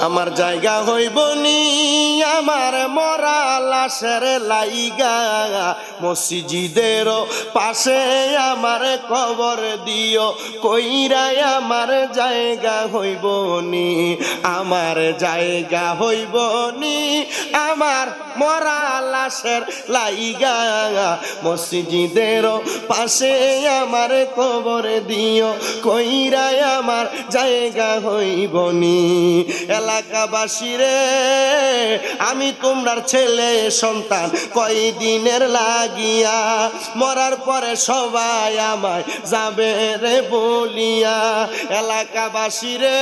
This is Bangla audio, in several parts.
আমার জায়গা হইব নি আমার মরা লাশের লাইগা মসজিদের পাশে আমার কবর দিও কইরাই আমার জায়গা হইব নি আমার জায়গা হইব নি আমার মরা লাশের লাইগা মসজিদের পাশে আমার কবর দিও কইরাই আমার জায়গা হইব নি এলাকাবাসী রে আমি তোমরার ছেলে সন্তান কয়দিনের লাগিয়া মরার পরে সবাই আমায় যাবে রে বলিয়া এলাকাবাসী রে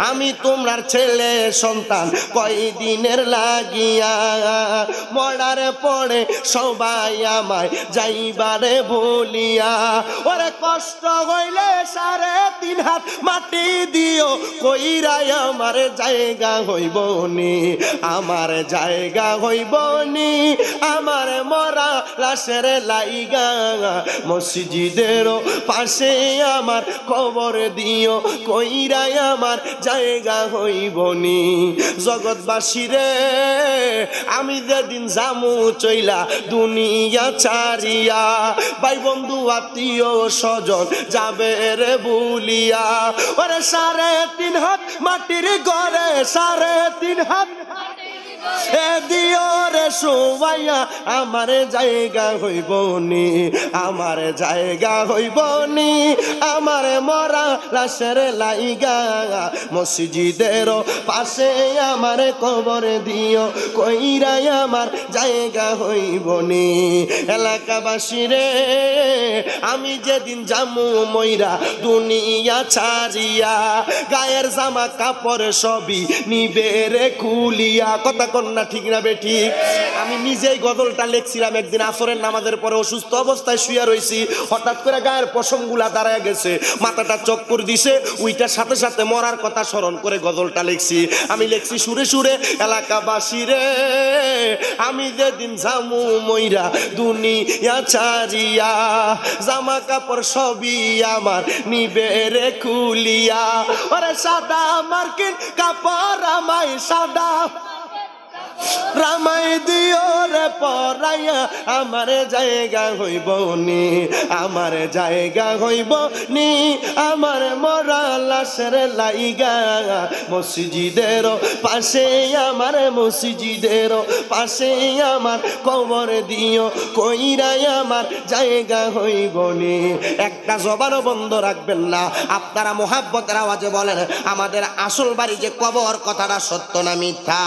আমি তোমরার ছেলে সন্তান কয়দিনের লাগিয়া মরার পরে সবাই আমায় যাইবারে বলিয়া ওরে কষ্ট হইলে 3.5 হাত মাটি দিও কইরাই আমার জায়গা হইব নি আমার জায়গা হইব নি আমার মরা লাশের লাইগা মসজিদের পাশে আমার কবর দিও কইরাই আমার জায়গা হইব নি জগৎবাসী রে আমি যেদিন জামু চইলা দুনিয়া ছাড়িয়া ভাই বন্ধু আত্মীয় স্বজন যাবে রে বুলিয়া ওরে 3.5 হাত মাটির ঘরে 3.5 হাত দিও রে শুবাইয়া আমার জায়গা হইব নি আমার জায়গা হইব নি আমার মরা লাশের লাইগা মসজিদের পাশে আমার কবর দিও কইরাই আমার জায়গা হইব নি এলাকাবাসী রে আমি যেদিন জামু মইরা দুনিয়া ছাড়িয়া গায়ের জামা কাপড় সবই নিবে রে খুলিয়া কথা কন্যা ঠিক না বেঠিক আমি নিজেই গজলটা লিখছিলাম একদিন আসরের নামাজের পরে অসুস্থ অবস্থায় শুয়ে রইছি হঠাৎ করে গায়ের পশমগুলা দাঁড়ায় গেছে মাথাটা চক্কর দিছে ওইটার সাথে সাথে মরার কথা স্মরণ করে গজলটা লিখছি আমি লিখছি সুরে সুরে এলাকাবাসী রে আমি যেদিন জামু মইরা দুনিয়া ছাড়িয়া জামা কাপড় সবই আমার নিবে রে খুলিয়া ওরে সাদা মার্কিন কাপড় আমায় সাদা রামাই দিও রে পরাইয়া আমার জায়গা হইব নি আমার জায়গা হইব নি আমার মরা লাশের লাইগা মসজিদের পাশে আমার মসজিদের পাশে আমার কবর দিও কইরাই আমার জায়গা হইব নি একটা জবানও বন্ধ রাখবেন না আপনারা মোহাব্বতের আওয়াজে বলেন আমাদের আসল বাড়ি যে কবর কথাটা সত্য না মিথ্যা।